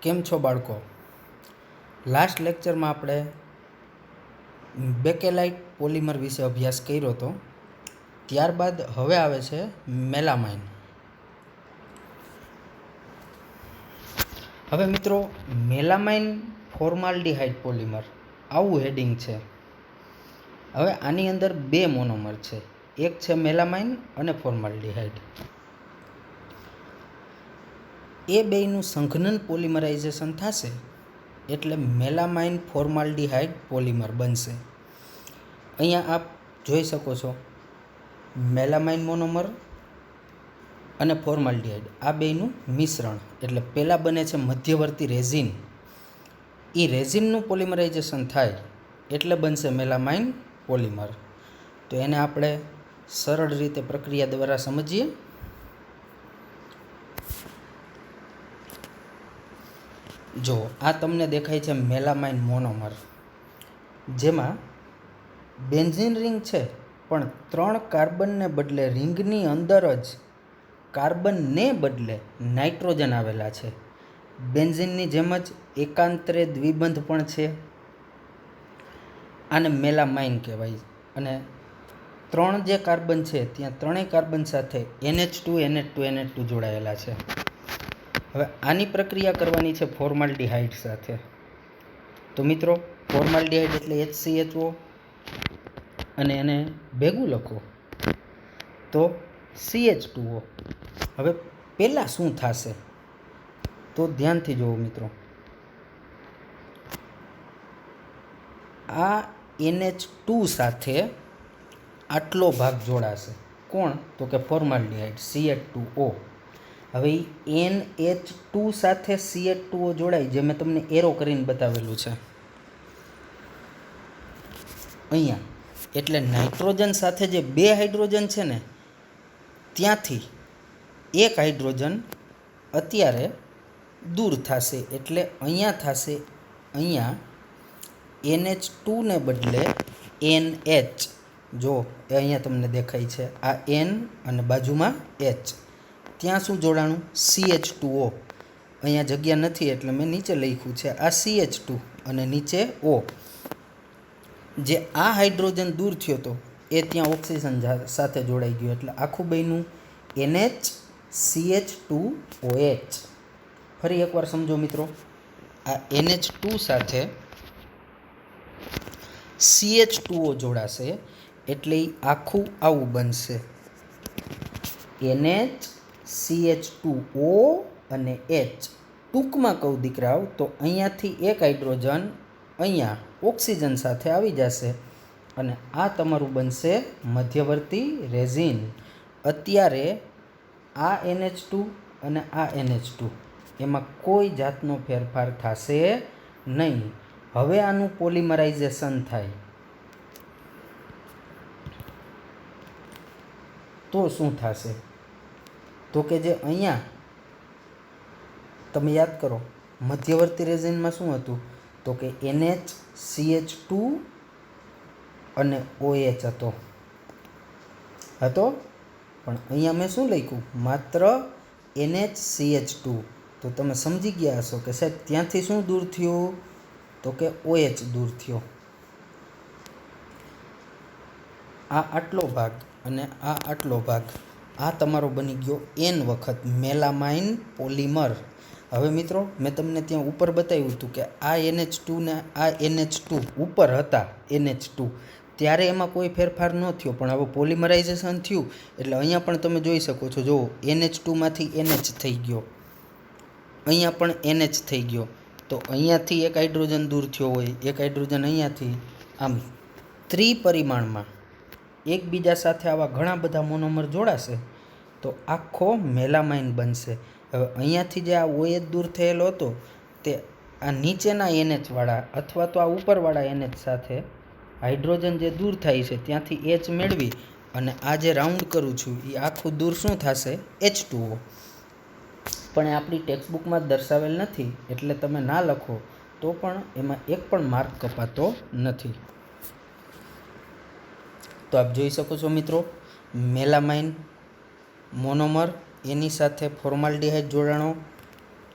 કેમ છો બાળકો? લાસ્ટ લેક્ચરમાં આપણે બેકેલાઇટ પોલિમર વિશે અભ્યાસ કર્યો હતો. ત્યારબાદ હવે આવે છે મેલામાઇન. હવે મિત્રો, મેલામાઇન ફોર્માલ્ડિહાઇડ પોલિમર આવું હેડિંગ છે. હવે આની અંદર બે મોનોમર છે, એક છે મેલામાઇન અને ફોર્માલ્ડિહાઇડ. એ બેયનું સંઘનન પોલિમરાઇઝેશન થશે એટલે મેલામાઇન ફોર્માલ્ડિહાઇડ પોલિમર બનશે. અહીંયા આપ જોઈ શકો છો મેલામાઇન મોનોમર અને ફોર્માલ્ડિહાઇડ આ બેયનું મિશ્રણ, એટલે પહેલાં બને છે મધ્યવર્તી રેઝિન. એ રેઝિનનું પોલિમરાઇઝેશન થાય એટલે બનશે મેલામાઇન પોલિમર. તો એને આપણે સરળ રીતે પ્રક્રિયા દ્વારા સમજીએ. જો આ તમને દેખાય છે મેલામાઇન મોનોમર, જેમાં બેન્ઝીન રિંગ છે પણ 3 કાર્બનને બદલે રિંગની અંદર જ કાર્બનને બદલે નાઇટ્રોજન આવેલા છે. બેન્ઝીનની જેમ જ એકાંતરે દ્વિબંધ પણ છે. આને મેલામાઇન કહેવાય. અને 3 જે કાર્બન છે ત્યાં ત્રણેય કાર્બન સાથે NH2 NH2 NH2 જોડાયેલા છે. હવે આની પ્રક્રિયા કરવાની છે ફોર્માલ્ડિહાઇડ સાથે. તો મિત્રો, ફોર્માલ્ડિહાઇડ એટલે HCHO, અને એને ભેગું લખો તો CH2O. હવે પહેલાં શું થશે તો ધ્યાનથી જુઓ મિત્રો. આ NH2 સાથે આટલો ભાગ જોડાશે. કોણ? તો કે ફોર્માલ્ડિહાઇડ CH2O. હવે NH2 સાથે CH2O જોડાય, જે મેં તમને એરો કરીને બતાવેલું છે અહીંયા. એટલે નાઇટ્રોજન સાથે જે 2 હાઇડ્રોજન છે ને, ત્યાંથી એક હાઇડ્રોજન અત્યારે દૂર થશે. એટલે અહીંયા થશે, અહીંયા NH2 ને બદલે NH. જો એ અહીંયા તમને દેખાય છે, આ N અને બાજુમાં H. ત્યાં શું જોડાણું? CH2O. અહીંયા જગ્યા નથી એટલે મેં નીચે લખ્યું છે આ CH2 અને નીચે O. જે આ હાઇડ્રોજન દૂર થયો હતો એ ત્યાં ઓક્સિજન સાથે જોડાઈ ગયો, એટલે આખું બન્યું NH CH2OH. ફરી એકવાર સમજો મિત્રો, આ NH2 સાથે CH2O જોડાશે એટલે આખું આવું બનશે NH CH2O અને H. ટૂંકમાં કહું દીકરાઓ તો અહીંયાથી એક હાઇડ્રોજન અહીંયા ઓક્સિજન સાથે આવી જશે અને આ તમારું બનશે મધ્યવર્તી રેઝિન. અત્યારે આ NH2 અને આ NH2 એમાં કોઈ જાતનો ફેરફાર થશે નહીં. હવે આનું પોલિમરાઇઝેશન થાય તો શું થશે? તો કે જે અહીંયા તમે યાદ કરો મધ્યવર્તી રેઝિનમાં શું હતું? તો કે NH CH2 અને OH હતો. પણ અહીંયા મેં શું લખ્યું? માત્ર NH CH2. તો તમે સમજી ગયા હશો કે સાહેબ ત્યાંથી શું દૂર થયું? તો કે OH દૂર થયો. આ આટલો ભાગ અને આ આટલો ભાગ, આ તમારો બની ગયો N વખત મેલામાઇન પોલિમર. હવે મિત્રો, મેં તમને ત્યાં ઉપર બતાવ્યું હતું કે આ NH2 ને આ NH2 ઉપર હતા NH2, ત્યારે એમાં કોઈ ફેરફાર ન થયો. પણ હવે પોલિમરાઇઝેશન થયું એટલે અહીંયા પણ તમે જોઈ શકો છો. જુઓ, NH2 માંથી NH થઈ ગયો, અહીંયા પણ NH થઈ ગયો. તો અહીંયાથી એક હાઇડ્રોજન દૂર થયો હોય, એક હાઇડ્રોજન અહીંયાથી, આમ ત્રિપરિમાણમાં એકબીજા સાથે આવા ઘણા બધા મોનોમર જોડાશે તો આખો મેલામાઇન બનશે. હવે અહીંયાથી જે આ OH દૂર થયેલો હતો તે આ નીચેના NH વાળા અથવા તો આ ઉપરવાળા NH સાથે હાઇડ્રોજન જે દૂર થાય છે ત્યાંથી H મેળવી અને આ જે રાઉન્ડ કરું છું એ આખું દૂર શું થશે? H2O. પણ એ આપણી ટેક્સ્ટબુકમાં જ દર્શાવેલ નથી, એટલે તમે ના લખો તો પણ એમાં એક પણ માર્ક કપાતો નથી. તો આપ જોઈ શકો છો મિત્રો, મેલામાઇન મોનોમર એની સાથે ફોર્માલ્ડિહાઇડ જોડાણો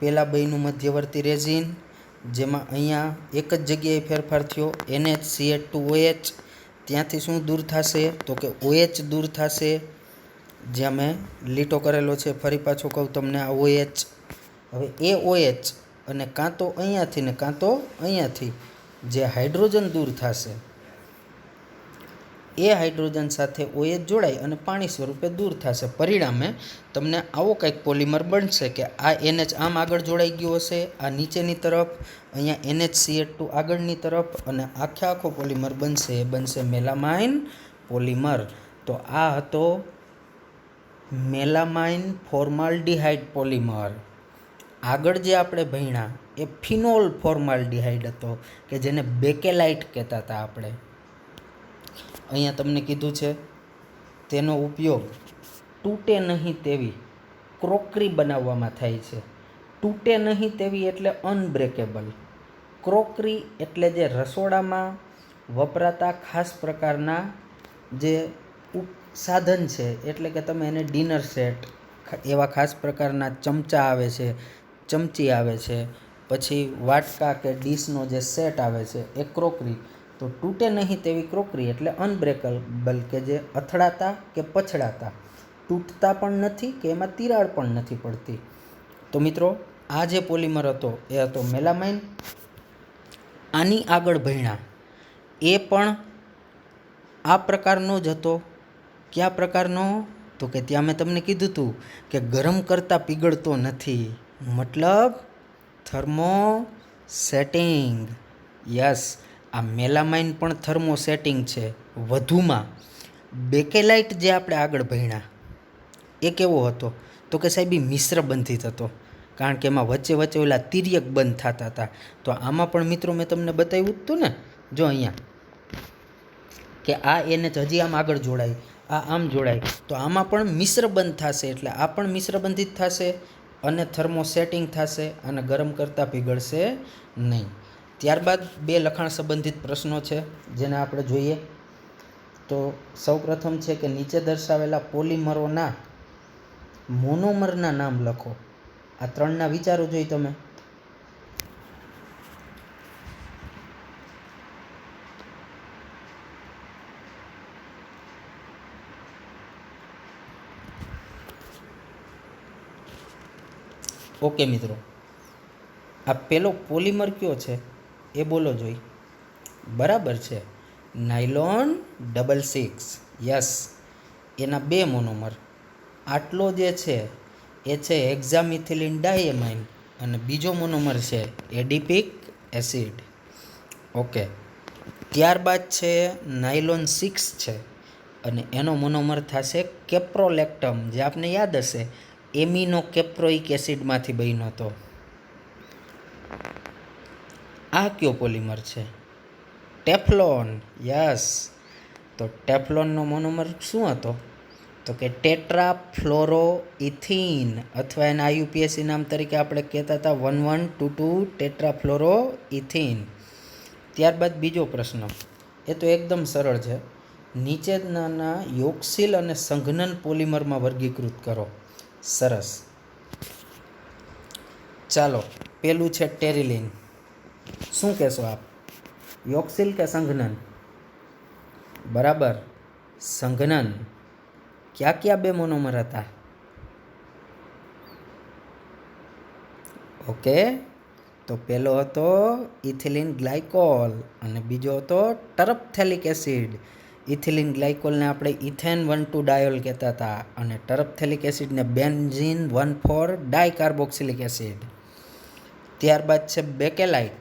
પહેલાં બેયનું મધ્યવર્તી રેઝિન, જેમાં અહીંયા એક જ જગ્યાએ ફેરફાર થયો, NH2OH. ત્યાંથી શું દૂર થશે? તો કે OH દૂર થશે, જ્યાં મેં લીટો કરેલો છે. ફરી પાછું કહું તમને, આ OH. હવે એ OH અને કાં તો અહીંયાથી ને કાં તો અહીંયાથી જે હાઇડ્રોજન દૂર થશે, એ હાઇડ્રોજન સાથે OH જોડાય અને પાણી સ્વરૂપે દૂર થશે. પરિણામે તમને આવો કંઈક પોલિમર બનશે કે આ NH આમ આગળ જોડાઈ ગયો હશે, આ નીચેની તરફ, અહીંયા NHCH2 આગળની તરફ, અને આખો પોલિમર બનશે. એ બનશે મેલામાઇન પોલિમર. તો આ હતો મેલામાઇન ફોર્માલ્ડિહાઇડ પોલિમર. આગળ જે આપણે ભણ્યા એ ફિનોલ ફોર્માલ્ડિહાઇડ હતો, કે જેને બેકેલાઇટ કહેતા હતા આપણે. અહીંયા તમને કીધું છે તેનો ઉપયોગ તૂટે નહીં તેવી ક્રોકરી બનાવવામાં થાય છે. તૂટે નહીં તેવી એટલે અનબ્રેકેબલ. ક્રોકરી એટલે જે રસોડામાં વપરાતા ખાસ પ્રકારના જે સાધન છે, એટલે કે તમે એને ડિનર સેટ, એવા ખાસ પ્રકારના ચમચા આવે છે, ચમચી આવે છે, પછી વાટકા કે ડીશનો જે સેટ આવે છે, એ ક્રોકરી. તો તૂટે નહીં તેવી ક્રોકરી એટલે અનબ્રેકેબલ, કે જે અથડાતા કે પછડાતા, તૂટતા પણ નથી કે એમાં તિરાડ પણ નથી પડતી. તો મિત્રો, આ જે પોલિમર હતો એ હતો મેલામાઇન. આની આગળ ભણ્યા એ પણ આ પ્રકારનો જ હતો. કયા પ્રકારનો? તો કે ત્યાં મેં તમને કીધું હતું કે ગરમ કરતાં પીગળતો નથી, મતલબ થર્મોસેટિંગ. યસ, આ મેલામાઇન પણ થર્મોસેટિંગ છે. વધુમાં બેકેલાઇટ જે આપણે આગળ ભણ્યા એ કેવો હતો? તો કે સાહેબ એ મિશ્ર બંધિત હતો, કારણ કે એમાં વચ્ચે વચ્ચે ઓલા તિર્યક બંધ થતા હતા. તો આમાં પણ મિત્રો મેં તમને બતાવ્યું જ હતું ને, જો અહીંયા કે આ એને હજી આમ આગળ જોડાય, આ આમ જોડાય, તો આમાં પણ મિશ્ર બંધ થશે, એટલે આ પણ મિશ્ર બંધિત થશે અને થર્મોસેટિંગ થશે, અને ગરમ કરતાં પીગળશે નહીં. ત્યારબાદ બે લખાણ સંબંધિત પ્રશ્નો છે જેને આપણે જોઈએ. તો સૌપ્રથમ છે કે નીચે દર્શાવેલા પોલિમરોના મોનોમરના નામ લખો. આ ત્રણના વિચારો જોઈ તમે. ઓકે મિત્રો, આ પેલો પોલિમર કયો છે એ બોલો જોઈ. બરાબર છે, નાયલોન 66. યસ, એના બે મોનોમર. આટલો જે છે એ છે હેક્ઝામિથિલિન ડાયમાઇન, અને બીજો મોનોમર છે એડિપિક એસિડ. ઓકે, ત્યારબાદ છે નાયલોન 6 છે, અને એનો મોનોમર થશે કેપ્રોલેક્ટમ, જે આપને યાદ હશે એમિનો કેપ્રોઇક એસિડમાંથી બન્યો હતો. આ કયો પોલિમર છે? ટેફલોન. યસ, તો ટેફલોનનો મોનોમર શું હતો? તો કે ટેટ્રાફ્લોરોઇથિન, અથવા એના IUPAC નામ તરીકે આપણે કહેતા હતા 1122 ટેટ્રાફ્લોરોઇથિન. ત્યારબાદ બીજો પ્રશ્ન, એ તો એકદમ સરળ છે. નીચેનાના યોક્સિલ અને સંઘનન પોલિમરમાં વર્ગીકૃત કરો. સરસ, ચાલો, પેલું છે ટેરિલિન. શું કહેશો આપ, યોક્સિલ કે સંઘનન? બરાબર, સંઘનન. ક્યાં ક્યાં બે મોનોમર હતા? ઓકે, તો પહેલો હતો ઇથિલિન ગ્લાયકોલ અને બીજો હતો ટરપથેલિક એસિડ. ઇથિલિન ગ્લાયકોલને આપણે ઇથેન 1,2 ડાયોલ કહેતા હતા, અને ટરપથેલિક એસિડને બેન્ઝીન 1,4 ડાયકાર્બોક્સિલિક એસિડ. ત્યારબાદ છે બેકેલાઇટ.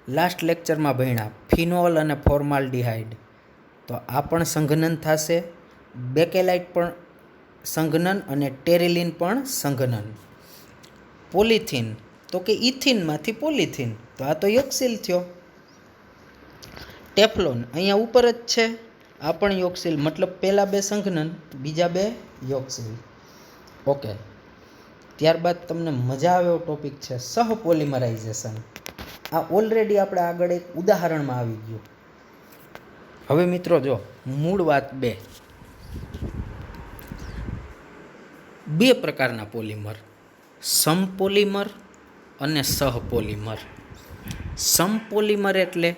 લાસ્ટ લેક્ચરમાં ભણ્યા ફિનોલ અને ફોર્માલ્ડિહાઇડ. તો આ પણ સંઘનન થશે, બેકેલાઇટ પણ સંઘનન, અને ટેરિલિન પણ સંઘનન. પોલિથીન, તો કે ઇથિનમાંથી પોલિથીન, તો આ તો યોક્સિલ થયો. ટેફલોન અહીંયા ઉપર જ છે, આ પણ યોક્સિલ, મતલબ પહેલાં બે સંઘનન, બીજા બે યોક્સિલ. ઓકે, ત્યારબાદ તમને મજા આવે એવો ટોપિક છે સહપોલિમરાઇઝેશન. આ ઓલરેડી આપણે આગળ એક ઉદાહરણમાં આવી ગયું. હવે મિત્રો જો, મૂળ વાત બે પ્રકારના પોલિમર, સમપોલિમર અને સહપોલિમર. સમપોલિમર એટલે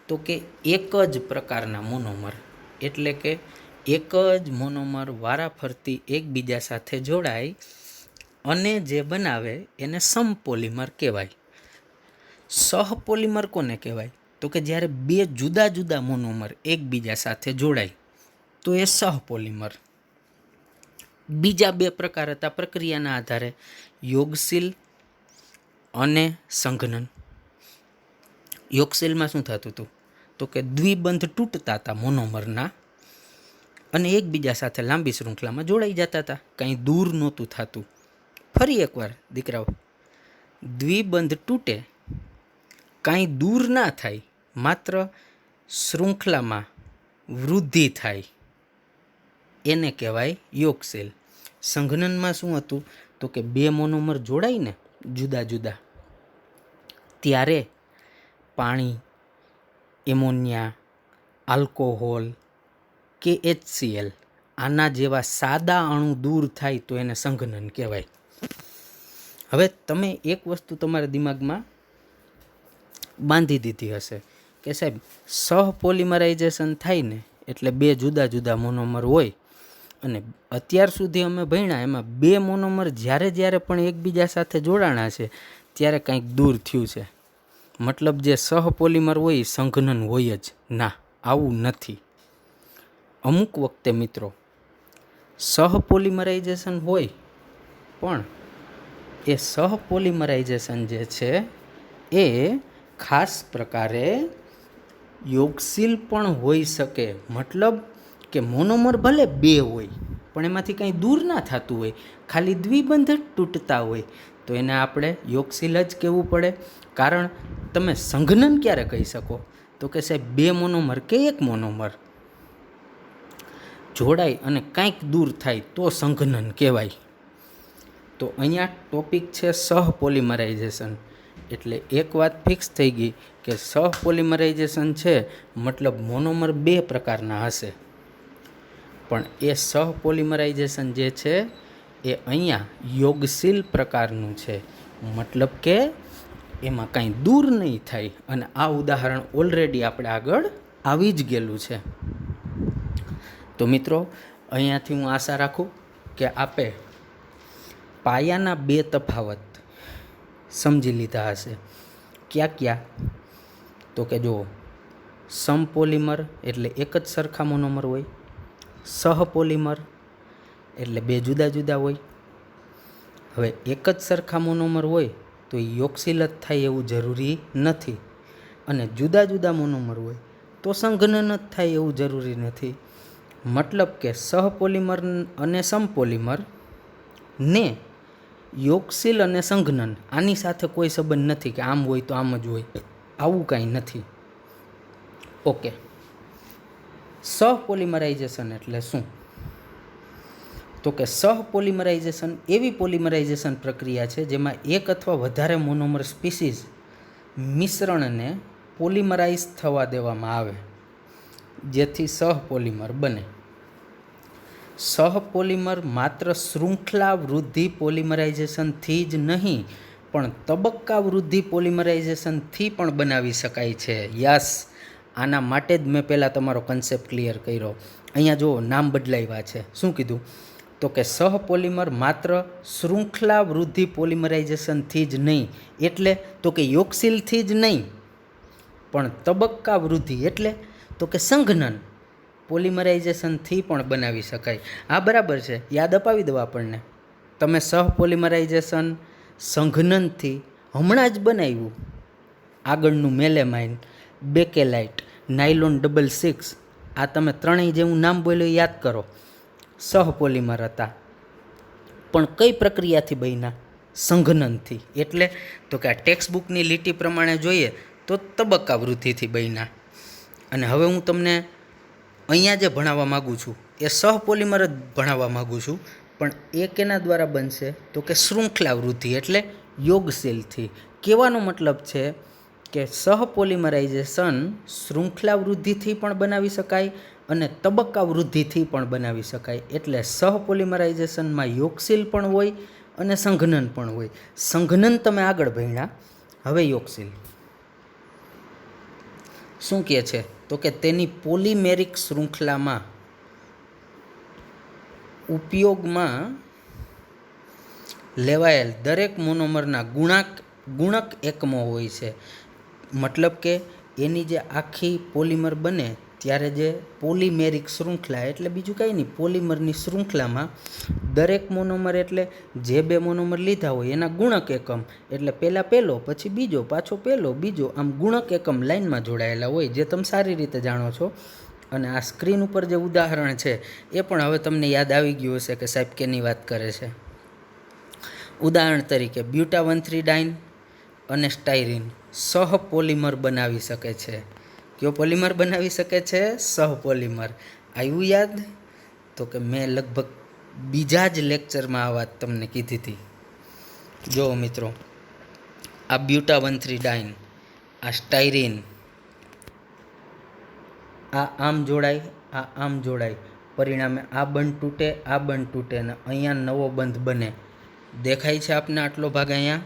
તો કે એક જ પ્રકારના મોનોમર, એટલે કે એક જ મોનોમર વારાફરતી એકબીજા સાથે જોડાય અને જે બનાવે એને સમપોલિમર કહેવાય. સહપોલિમર કોને કહેવાય? તો કે જ્યારે બે જુદા જુદા મોનોમર એકબીજા સાથે જોડાય તો એ સહપોલિમર. બીજા બે પ્રકાર હતા પ્રક્રિયાના આધારે, યોગશીલ અને સંઘનન. યોગશીલમાં શું થતું હતું? તો કે દ્વિબંધ તૂટતા હતા મોનોમરના અને એકબીજા સાથે લાંબી શૃંખલામાં જોડાઈ જતા હતા, કંઈ દૂર નહોતું થતું. ફરી એકવાર દીકરાઓ, દ્વિબંધ તૂટે, કાંઈ દૂર ના થાય, માત્ર શૃંખલામાં વૃદ્ધિ થાય, એને કહેવાય યોગશીલ. સંઘનનમાં શું હતું? તો કે બે મોનોમર જોડાઈને જુદા જુદા ત્યારે પાણી, એમોનિયા, આલ્કોહોલ કે HCl આના જેવા સાદા અણુ દૂર થાય તો એને સંઘનન કહેવાય. હવે તમે એક વસ્તુ તમારા દિમાગમાં બાંધી દીધી હશે કે સાહેબ સહપોલિમરાઇઝેશન થાય ને એટલે બે જુદા જુદા મોનોમર હોય, અને અત્યાર સુધી અમે ભણ્યા એમાં બે મોનોમર જ્યારે જ્યારે પણ એકબીજા સાથે જોડાણા છે ત્યારે કંઈક દૂર થયું છે, મતલબ જે સહપોલિમર હોય એ સંઘનન હોય જ ના, આવું નથી. અમુક વખતે મિત્રો સહપોલિમરાઇઝેશન હોય પણ એ સહપોલિમરાઇઝેશન જે છે એ ખાસ પ્રકારે યોગશીલ પણ હોઈ શકે. મતલબ કે મોનોમર ભલે બે હોય પણ એમાંથી કંઈ દૂર ના થતું હોય, ખાલી દ્વિબંધ જ તૂટતા હોય તો એને આપણે યોગશીલ જ કહેવું પડે. કારણ તમે સંઘનન ક્યારે કહી શકો? તો કે સાહેબ બે મોનોમર કે એક મોનોમર જોડાય અને કંઈક દૂર થાય તો સંઘનન કહેવાય. તો અહીંયા ટોપિક છે સહપોલિમરાઇઝેશન. એટલે એક વાત ફિક્સ થઈ ગઈ કે સહપોલિમરાઇઝેશન છે મતલબ મોનોમર બે પ્રકારના હશે, પણ એ સહપોલિમરાઇઝેશન જે છે એ અહીંયા યોગશીલ પ્રકારનું છે, મતલબ કે એમાં કાંઈ દૂર નહીં થાય. અને આ ઉદાહરણ ઓલરેડી આપણે આગળ આવી જ ગયેલું છે. તો મિત્રો અહીંયાથી હું આશા રાખું કે આપે પાયાના બે તફાવત સમજી લીધા હશે. ક્યાં ક્યાં? તો કે જુઓ, સમપોલિમર એટલે એક જ સરખા મોનોમર હોય, સહપોલિમર એટલે બે જુદા જુદા હોય. હવે એક જ સરખા મોનોમર હોય તો એ યોગશીલ જ થાય એવું જરૂરી નથી, અને જુદા જુદા મોનોમર હોય તો સંઘનન જ થાય એવું જરૂરી નથી. મતલબ કે સહપોલિમર અને સમપોલિમર ને યોગશીલ અને સંઘનન આની સાથે કોઈ સંબંધ નથી કે આમ હોય તો આમ જ હોય, આવું કાંઈ નથી. ઓકે, સહપોલિમરાઇઝેશન એટલે શું? તો કે સહપોલિમરાઇઝેશન એવી પોલિમરાઇઝેશન પ્રક્રિયા છે જેમાં એક અથવા વધારે મોનોમર સ્પીસીઝ મિશ્રણને પોલિમરાઇઝ થવા દેવામાં આવે જેથી સહપોલિમર બને. સહપોલિમર માત્ર શૃંખલા વૃદ્ધિ પોલિમરાઇઝેશનથી જ નહીં પણ તબક્કા વૃદ્ધિ પોલિમરાઇઝેશનથી પણ બનાવી શકાય છે. યસ, આના માટે જ મેં પહેલાં તમારો કન્સેપ્ટ ક્લિયર કર્યો. અહીંયા જુઓ, નામ બદલાવ્યા છે. શું કીધું? તો કે સહપોલિમર માત્ર શૃંખલા વૃદ્ધિ પોલિમરાઇઝેશનથી જ નહીં, એટલે તો કે યોગશીલથી જ નહીં પણ તબક્કા વૃદ્ધિ એટલે તો કે સંઘનન પોલિમરાઇઝેશનથી પણ બનાવી શકાય. આ બરાબર છે, યાદ અપાવી દો આપણને. તમે સહપોલિમરાઇઝેશન સંઘનનથી હમણાં જ બનાવ્યું, આગળનું મેલેમાઇન, બેકેલાઇટ, નાયલોન 66, આ તમે ત્રણેય જે હું નામ બોલ્યો યાદ કરો, સહપોલિમર હતા. પણ કઈ પ્રક્રિયાથી બન્યા? સંઘનનથી. એટલે તો કે આ ટેક્સ્ટ બુકની લીટી પ્રમાણે જોઈએ તો તબક્કા વૃદ્ધિથી બન્યા. અને હવે હું તમને અહીંયા જે ભણાવવા માગું છું એ સહપોલિમર જ ભણાવવા માગું છું, પણ એ કેના દ્વારા બનશે? તો કે શૃંખલા વૃદ્ધિ એટલે યોગશીલથી. કહેવાનો મતલબ છે કે સહપોલિમરાઇઝેશન શૃંખલા વૃદ્ધિથી પણ બનાવી શકાય અને તબક્કા વૃદ્ધિથી પણ બનાવી શકાય. એટલે સહપોલિમરાઇઝેશનમાં યોગશીલ પણ હોય અને સંઘનન પણ હોય. સંઘનન તમે આગળ ભણ્યા. હવે યોગશીલ શું કહે છે? તો કે તેની પોલિમેરિક શૃંખલામાં ઉપયોગમાં લેવાયેલ દરેક મોનોમરના ગુણક એકમો હોય છે. મતલબ કે એની જે આખી પોલિમર બને ત્યારે જે પોલિમેરિક શૃંખલા એટલે બીજું કાંઈ નહીં, પોલિમરની શૃંખલામાં દરેક મોનોમર એટલે જે બે મોનોમર લીધા હોય એના ગુણક એકમ એટલે પહેલો પછી બીજો પાછો પહેલો બીજો આમ ગુણક એકમ લાઇનમાં જોડાયેલા હોય, જે તમે સારી રીતે જાણો છો. અને આ સ્ક્રીન ઉપર જે ઉદાહરણ છે એ પણ હવે તમને યાદ આવી ગયું હશે કે સાહેબ કેની વાત કરે છે. ઉદાહરણ તરીકે બ્યુટા-1,3-ડાઇન અને સ્ટાયરીન સહપોલિમર બનાવી શકે છે. કયો પોલિમર બનાવી શકે છે? સહપોલિમર. આવ્યું યાદ? તો કે મેં લગભગ બીજા જ લેક્ચરમાં આ વાત તમને કીધી હતી. જુઓ મિત્રો, આ બ્યુટા-1,3-ડાઇન, આ સ્ટાયરીન, આ આમ જોડાય, આ આમ જોડાય, પરિણામે આ બંધ તૂટે, આ બંધ તૂટે અને અહીંયા નવો બંધ બને. દેખાય છે આપને આટલો ભાગ અહીંયા?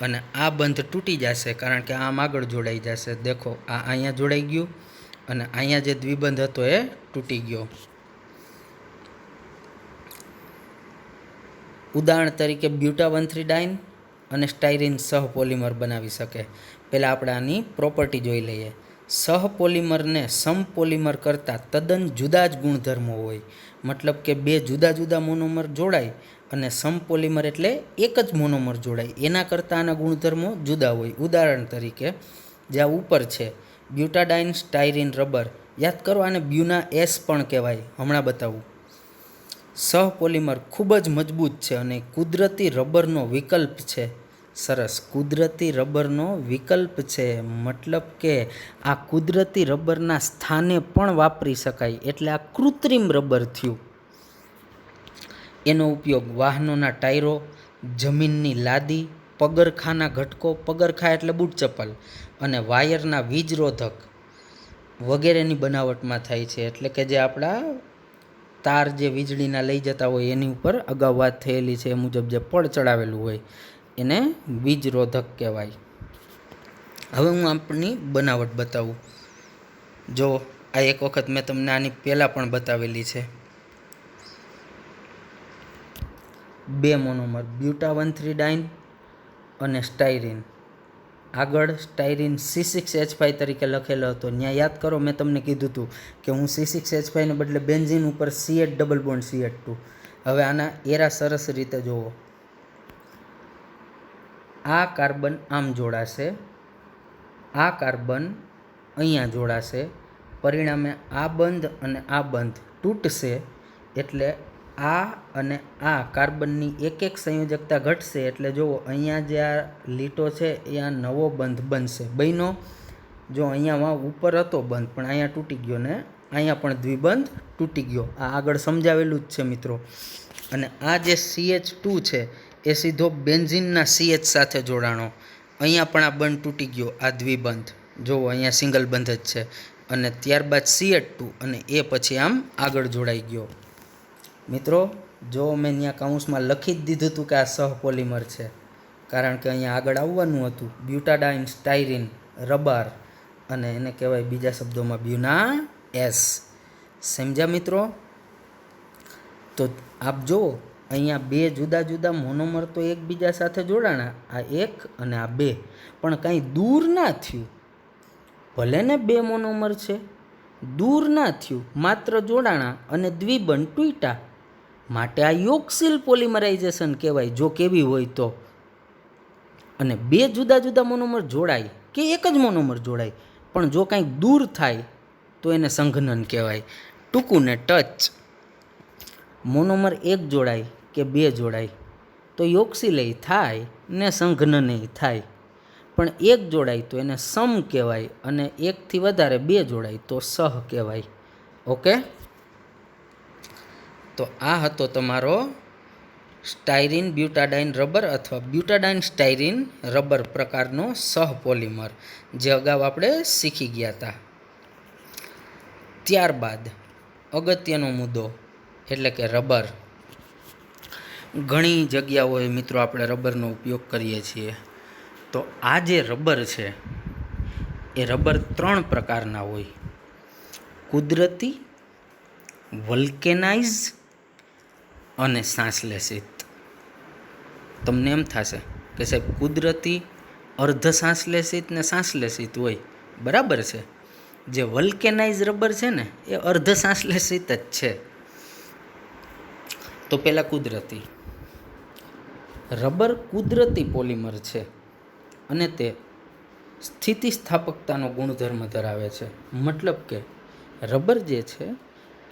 અને આ બંધ તૂટી જશે કારણ કે આમ આગળ જોડાઈ જશે. દેખો, આ અહીંયા જોડાઈ ગયું અને અહીંયા જે દ્વિબંધ હતો એ તૂટી ગયો. ઉદાહરણ તરીકે બ્યુટા-1,3-ડાઇન અને સ્ટાયરીન સહપોલિમર બનાવી શકે. પહેલાં આપણે આની પ્રોપર્ટી જોઈ લઈએ. સહપોલિમરને સમપોલિમર કરતાં તદ્દન જુદા જ ગુણધર્મો હોય. મતલબ કે બે જુદા જુદા મોનોમર જોડાય અને સમપોલિમર એટલે એક જ મોનોમર જોડાય, એના કરતાં આના ગુણધર્મો જુદા હોય. ઉદાહરણ તરીકે જે આ ઉપર છે બ્યુટાડાઇન સ્ટાયરીન રબર, યાદ કરો આને બ્યુના એસ પણ કહેવાય, હમણાં બતાવું. સહપોલિમર ખૂબ જ મજબૂત છે અને કુદરતી રબરનો વિકલ્પ છે. સરસ, કુદરતી રબરનો વિકલ્પ છે, મતલબ કે આ કુદરતી રબરના સ્થાને પણ વાપરી શકાય, એટલે આ કૃત્રિમ રબર થયું. એનો ઉપયોગ વાહનોના ટાયરો, જમીનની લાદી, પગરખાના ઘટકો, પગરખા એટલે બૂટ ચપ્પલ, અને વાયરના વીજરોધક વગેરેની બનાવટમાં થાય છે. એટલે કે જે આપણા તાર જે વીજળીના લઈ જતા હોય એની ઉપર અગાઉ વાત થયેલી છે એ મુજબ જે પડ ચડાવેલું હોય એને વીજરોધક કહેવાય. હવે હું આપણી બનાવટ બતાવું. જો આ એક વખત મેં તમને આની પહેલાં પણ બતાવેલી છે. બે મોનોમર બ્યુટા-1,3-ડાઇન અને સ્ટાયરીન. આગળ સ્ટાયરીન C6H5 તરીકે લખેલો હતો. ત્યાં યાદ કરો મેં તમને કીધું હતું કે હું C6H5 ને બદલે બેન્ઝીન ઉપર CH ડબલ બોન્ડ CH2. હવે આના એરા સરસ રીતે જુઓ. આ કાર્બન આમ જોડાશે, આ કાર્બન અહીંયા જોડાશે, પરિણામે આ બંધ અને આ બંધ તૂટશે. એટલે આ અને આ કાર્બનની એક એક સંયોજકતા ઘટશે. એટલે જુઓ અહીંયા જે આ લીટો છે એ આ નવો બંધ બનશે. બન્યો? જો અહીંયા ઉપર હતો બંધ પણ અહીંયા તૂટી ગયો ને અહીંયા પણ દ્વિબંધ તૂટી ગયો. આ આગળ સમજાવેલું જ છે મિત્રો. અને આ જે CH2 છે એ સીધો બેન્ઝીનના CH સાથે જોડાણો. અહીંયા પણ આ બંધ તૂટી ગયો, આ દ્વિબંધ. જુઓ અહીંયા સિંગલ બંધ જ છે. અને ત્યારબાદ CH2 અને એ પછી આમ આગળ જોડાઈ ગયો. મિત્રો જો મેં ત્યાં કાઉન્સમાં લખી જ દીધું હતું કે આ સહપોલિમર છે, કારણ કે અહીંયા આગળ આવવાનું હતું બ્યુટાડાઇન સ્ટાયરીન રબર, અને એને કહેવાય બીજા શબ્દોમાં બ્યુના એસ. સમજ્યા મિત્રો? તો આપ જુઓ અહીંયા બે જુદા જુદા મોનોમર તો એકબીજા સાથે જોડાણા, આ એક અને આ બે, પણ કાંઈ દૂર ના થયું. ભલે ને બે મોનોમર છે, દૂર ના થયું, માત્ર જોડાણા અને દ્વિબંધ તૂટ્યા. માટે આ યોગશીલ પોલિમરાઇઝેશન કહેવાય, જો કેવી હોય તો. અને બે જુદા જુદા મોનોમર જોડાય કે એક જ મોનોમર જોડાય, પણ જો કાંઈક દૂર થાય તો એને સંઘનન કહેવાય. ટૂંકું ને ટચ. મોનોમર એક જોડાય કે બે જોડાય તો યોગશીલય થાય ને સંઘનનય થાય, પણ એક જોડાય તો એને સમ કહેવાય અને એકથી વધારે બે જોડાય તો સહ કહેવાય. ઓકે, તો આ હતો તમારો સ્ટાયરીન બ્યુટાડાઇન રબર અથવા બ્યુટાડાઇન સ્ટાયરીન રબર પ્રકારનો સહપોલિમર, જે અગાઉ આપણે શીખી ગયા હતા. ત્યારબાદ અગત્યનો મુદ્દો એટલે કે રબર. ઘણી જગ્યાઓએ મિત્રો આપણે રબરનો ઉપયોગ કરીએ છીએ. તો આ જે રબર છે એ રબર 3 પ્રકારના હોય: કુદરતી, વલ્કેનાઇઝ અને સાંસલેષિત. તમને એમ થશે કે સાહેબ કુદરતી, અર્ધ સાંસલેષિત ને સાંસલેષિત હોય. બરાબર છે. જે વલ્કેનાઇઝ રબર છે ને એ અર્ધ સાંસલેષિત જ છે. તો પહેલાં કુદરતી રબર કુદરતી પોલિમર છે અને તે સ્થિતિસ્થાપકતાનો ગુણધર્મ ધરાવે છે. મતલબ કે રબર જે છે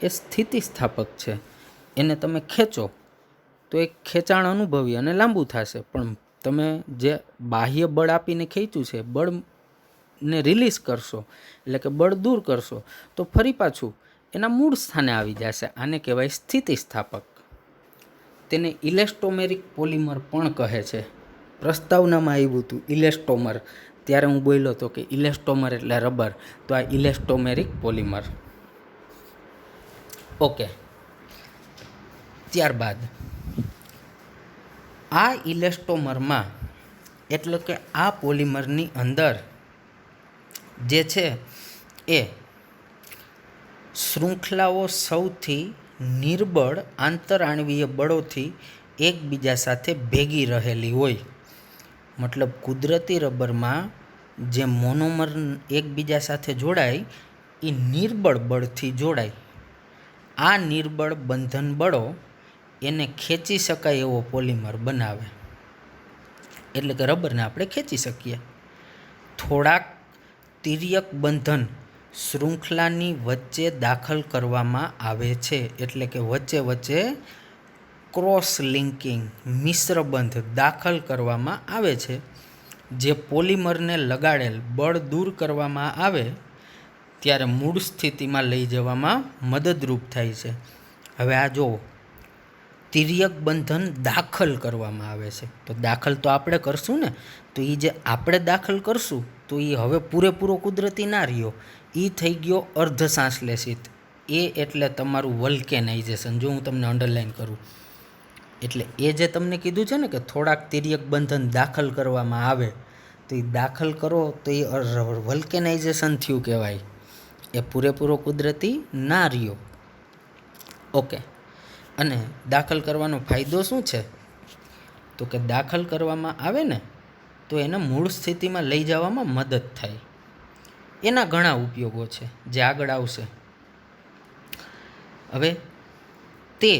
એ સ્થિતિસ્થાપક છે. એને તમે ખેંચો તો એક ખેંચાણ અનુભવી અને લાંબુ થશે, પણ તમે જે બાહ્ય બળ આપીને ખેંચ્યું છે, બળને રિલીઝ કરશો એટલે કે બળ દૂર કરશો તો ફરી પાછું એના મૂળ સ્થાને આવી જશે. આને કહેવાય સ્થિતિસ્થાપક. તેને ઇલેસ્ટોમેરિક પોલિમર પણ કહે છે. પ્રસ્તાવનામાં આવ્યું હતું ઇલેસ્ટોમર, ત્યારે હું બોલ્યો હતો કે ઇલેસ્ટોમર એટલે રબર, તો આ ઇલેસ્ટોમેરિક પોલિમર. ઓકે, ત્યારબાદ આ ઇલેસ્ટોમરમાં એટલે કે આ પોલિમરની અંદર જે છે એ શૃંખલાઓ સૌથી નિર્બળ આંતરાણવીય બળોથી એકબીજા સાથે ભેગી રહેલી હોય. મતલબ કુદરતી રબરમાં જે મોનોમર એકબીજા સાથે જોડાય એ નિર્બળ બળથી જોડાય. આ નિર્બળ બંધન બળો એને ખેંચી શકાય એવો પોલિમર બનાવે. એટલે કે રબરને આપણે ખેંચી શકીએ. થોડાક તિર્યક બંધન શૃંખલાની વચ્ચે દાખલ કરવામાં આવે છે. એટલે કે વચ્ચે વચ્ચે ક્રોસ લિંકિંગ મિશ્ર બંધ દાખલ કરવામાં આવે છે, જે પોલિમરને લગાડેલ બળ દૂર કરવામાં આવે ત્યારે મૂળ સ્થિતિમાં લઈ જવામાં મદદરૂપ થાય છે. હવે આ જુઓ, તિર્યક બંધન દાખલ કરવામાં આવે છે. તો દાખલ તો આપણે કરશું ને, તો એ જે આપણે દાખલ કરશું તો એ હવે પૂરેપૂરો કુદરતી ના રહ્યો, એ થઈ ગયો અર્ધ સાંસલેષિત. એ એટલે તમારું વલ્કેનાઇઝેશન. જો હું તમને અંડરલાઈન કરું એટલે એ જે તમને કીધું છે ને કે થોડાક તિર્યક બંધન દાખલ કરવામાં આવે, તો એ દાખલ કરો તો એ વલ્કેનાઇઝેશન થયું કહેવાય. એ પૂરેપૂરો કુદરતી ના રહ્યો. ઓકે, અને દાખલ કરવાનો ફાયદો શું છે? તો કે દાખલ કરવામાં આવે ને તો એને મૂળ સ્થિતિમાં લઈ જવામાં મદદ થાય. એના ઘણા ઉપયોગો છે જે આગળ આવશે. હવે તે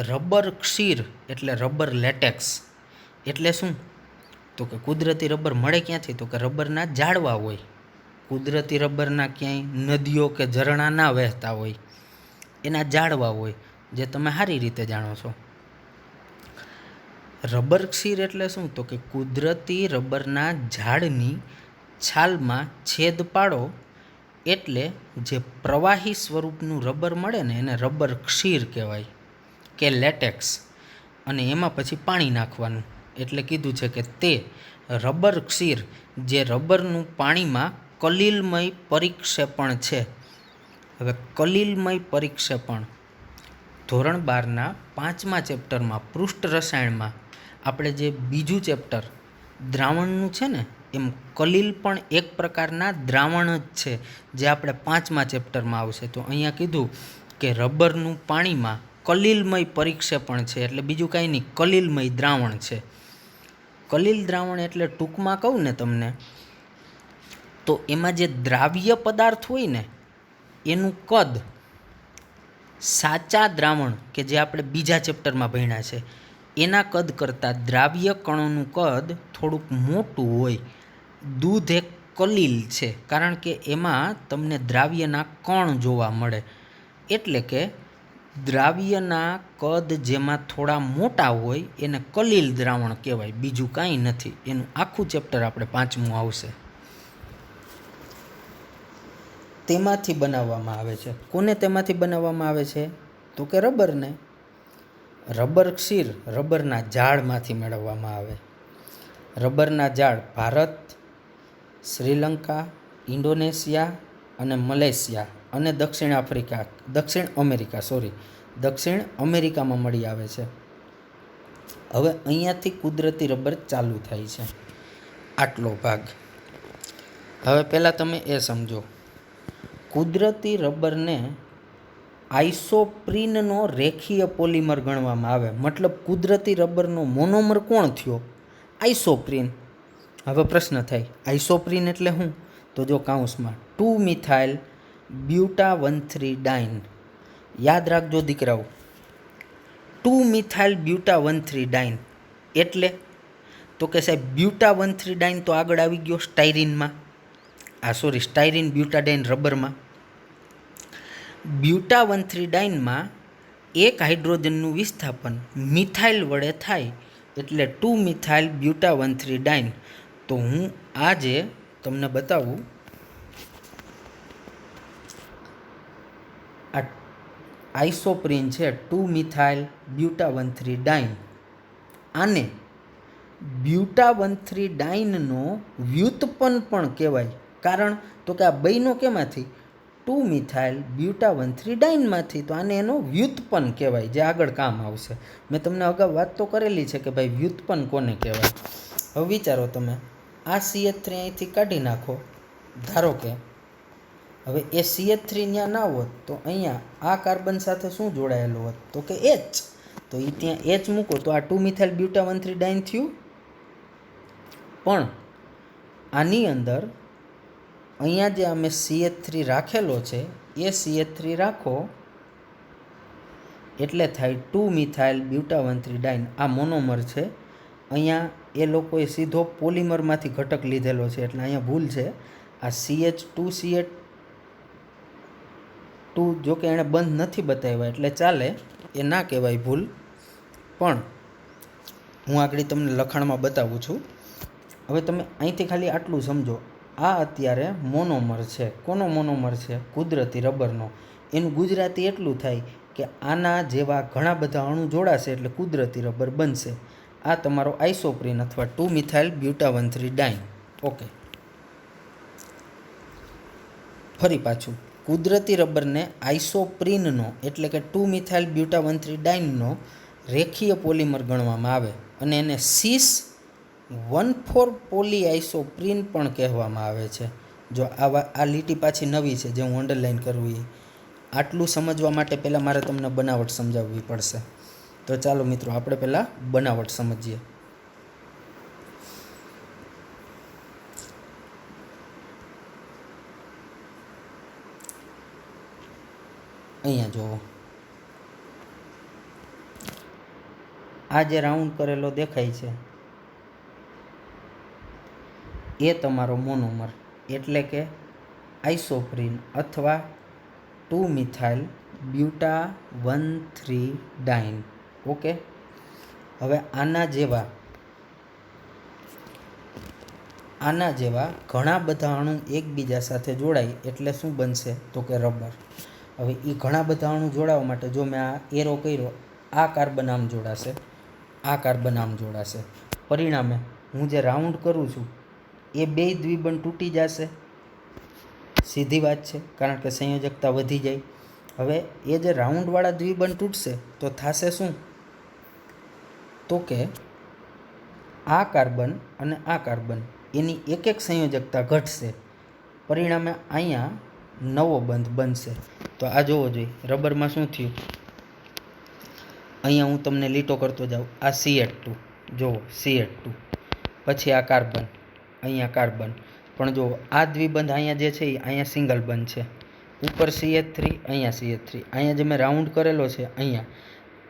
રબર ક્ષીર એટલે રબર લેટેક્સ એટલે શું? તો કે કુદરતી રબર મળે ક્યાંથી? તો કે રબરના ઝાડવા હોય. કુદરતી રબરના ક્યાંય નદીઓ કે ઝરણા ના વહેતા હોય, એના ઝાડવા હોય, જે તમે સારી રીતે જાણો છો. રબર ક્ષીર એટલે શું? તો કે કુદરતી રબરના ઝાડની છાલમાં છેદ પાડો એટલે જે પ્રવાહી સ્વરૂપનું રબર મળે ને એને રબર ક્ષીર કહેવાય કે લેટેક્સ. અને એમાં પછી પાણી નાખવાનું. એટલે કીધું છે કે તે રબર ક્ષીર જે રબરનું પાણીમાં કલીલમય પરિક્ષેપણ છે. હવે કલીલમય પરિક્ષેપણ ધોરણ 12ના 5મા ચેપ્ટરમાં પૃષ્ઠ રસાયણમાં આપણે જે બીજું ચેપ્ટર દ્રાવણનું છે ને, એમ કલીલ પણ એક પ્રકારના દ્રાવણ જ છે, જે આપણે 5મા ચેપ્ટરમાં આવશે. તો અહીંયા કીધું કે રબરનું પાણીમાં કલીલમય પરિક્ષેપણ છે, એટલે બીજું કાંઈ નહીં, કલીલમય દ્રાવણ છે. કલીલ દ્રાવણ એટલે ટૂંકમાં કહું ને તમને તો એમાં જે દ્રાવ્ય પદાર્થ હોય ને એનું કદ સાચા દ્રાવણ કે જે આપણે બીજા ચેપ્ટરમાં ભણ્યા છે એના કદ કરતાં દ્રાવ્ય કણોનું કદ થોડુંક મોટું હોય. દૂધ એક કલીલ છે કારણ કે એમાં તમને દ્રાવ્યના કણ જોવા મળે. એટલે કે દ્રાવ્યના કદ જેમાં થોડા મોટા હોય એને કલીલ દ્રાવણ કહેવાય, બીજું કાંઈ નથી. એનું આખું ચેપ્ટર આપણે 5મું આવશે. તેમાંથી બનાવવામાં આવે છે. કોને તેમાંથી બનાવવામાં આવે છે? તો કે રબરને. રબર ક્ષીર રબરના ઝાડમાંથી મેળવવામાં આવે. રબરના ઝાડ ભારત, શ્રીલંકા, ઇન્ડોનેશિયા અને મલેશિયા અને દક્ષિણ અમેરિકામાં મળી આવે છે. હવે અહીંયાથી કુદરતી રબર ચાલુ થાય છે, આટલો ભાગ. હવે પહેલાં તમે એ સમજો, કુદરતી રબરને આઇસોપ્રીનનો રેખીય પોલિમર ગણવામાં આવે. મતલબ કુદરતી રબરનો મોનોમર કોણ થયો? આઇસોપ્રીન. હવે પ્રશ્ન થાય, આઇસોપ્રીન એટલે શું? તો જો કાઉન્સમાં 2મિથાઇલ બ્યુટા 1,3-ડાઇન. યાદ રાખજો દીકરાઓ, 2મિથાઇલ બ્યુટા 1,3-ડાઇન એટલે તો કે સાહેબ બ્યુટા 1,3-ડાઇન તો આગળ આવી ગયો સ્ટાયરીનમાં, સ્ટાયરીન બ્યુટાડાઇન રબરમાં. બ્યુટા 1,3-ડાઇનમાં એક હાઇડ્રોજનનું વિસ્થાપન મિથાઇલ વડે થાય એટલે 2મિથાઇલ બ્યુટા 1,3-ડાઇન. તો હું આજે તમને બતાવું, આ આઇસોપ્રીન છે 2મિથાઇલ બ્યુટા 1,3-ડાઇન. આને બ્યુટા 1,3-ડાઇનનો વ્યુત્પન્ન પણ કહેવાય. કારણ તો કે આ બન્યો કેમાંથી? 2મિથાઇલ બ્યુટા 1,3-ડાઇનમાંથી. તો આને એનો વ્યુત્પન્ન કહેવાય, જે આગળ કામ આવશે. મેં તમને અગાઉ વાત તો કરેલી છે કે ભાઈ વ્યુત્પન્ન કોને કહેવાય. હવે વિચારો તમે, આ CH3 અહીંથી કાઢી નાખો. ધારો કે હવે એ CH3 ત્યાં ના હોત તો અહીંયા આ કાર્બન સાથે શું જોડાયેલો હોત? તો કે H. તો એ ત્યાં H મૂકો તો આ 2મિથાઇલ બ્યુટા 1,3-ડાઇન થયું. પણ આની અંદર અહીંયા જે અમે CH3 રાખેલો છે એ CH3 રાખો એટલે થાય 2મિથાઇલ બ્યુટા 1,3-ડાઇન. આ મોનોમર છે. અહીંયા એ લોકોએ સીધો પોલિમરમાંથી ઘટક લીધેલો છે એટલે અહીંયા ભૂલ છે. આ CH2 જોકે એણે બંધ નથી બતાવ્યા એટલે ચાલે, એ ના કહેવાય ભૂલ. પણ હું આગળ તમને લખાણમાં બતાવું છું. હવે તમે અહીંથી ખાલી આટલું સમજો, આ અત્યારે મોનોમર છે. કોનો મોનોમર છે? કુદરતી રબરનો. એનું ગુજરાતી એટલું થાય કે આના જેવા ઘણા બધા અણુ જોડાશે એટલે કુદરતી રબર બનશે. આ તમારો આઇસોપ્રીન અથવા 2મિથાઇલ બ્યુટા 1,3-ડાઇન. ઓકે, ફરી પાછું, કુદરતી રબરને આઇસોપ્રીનનો એટલે કે 2મિથાઇલ બ્યુટા 1,3-ડાઇનનો રેખીય પોલિમર ગણવામાં આવે અને એને સીસ 1,4 પોલીઆઇસોપ્રીન પણ કહેવામાં આવે છે. જો આ લીટી પાછી નવી છે જે હું અંડરલાઇન કરવું એ. આટલું સમજવા માટે પહેલાં મારે તમને બનાવટ સમજાવવી પડશે. તો ચાલો મિત્રો, આપણે પહેલાં બનાવટ સમજીએ. અહીંયા જુઓ, આ જે રાઉન્ડ કરેલો દેખાય છે એ તમારો મોનોમર એટલે કે આઇસોપ્રીન અથવા 2મિથાઇલ બ્યુટા 1,3-ડાઇન. ઓકે, હવે આના જેવા ઘણા બધા અણુ એકબીજા સાથે જોડાય એટલે શું બનશે? તો કે રબર. હવે એ ઘણા બધા અણુ જોડાવા માટે જો મેં આ એરો કર્યો, આ કાર્બન આમ જોડાશે, આ કાર્બન આમ જોડાશે. પરિણામે હું જે રાઉન્ડ કરું છું એ બે દ્વિબંધ તૂટી જશે. સીધી વાત છે, કારણ કે સંયોજકતા વધી જાય. હવે એ જે રાઉન્ડવાળા દ્વિબંધ તૂટશે તો થશે શું? તો કે આ કાર્બન અને આ કાર્બન એની એક એક સંયોજકતા ઘટશે. પરિણામે અહીંયા નવો બંધ બનશે. તો આ જોવો જોઈએ રબરમાં શું થયું. અહીંયા હું તમને લીટો કરતો જાઉં. આ CH2 જુઓ, CH2 પછી આ કાર્બન, અહીંયા કાર્બન. પણ જો આ દ્વિબંધ અહીંયા જે છે એ અહીંયા સિંગલ બંધ છે. ઉપર CH3, અહીંયા CH3. અહીંયા જે મેં રાઉન્ડ કરેલો છે અહીંયા,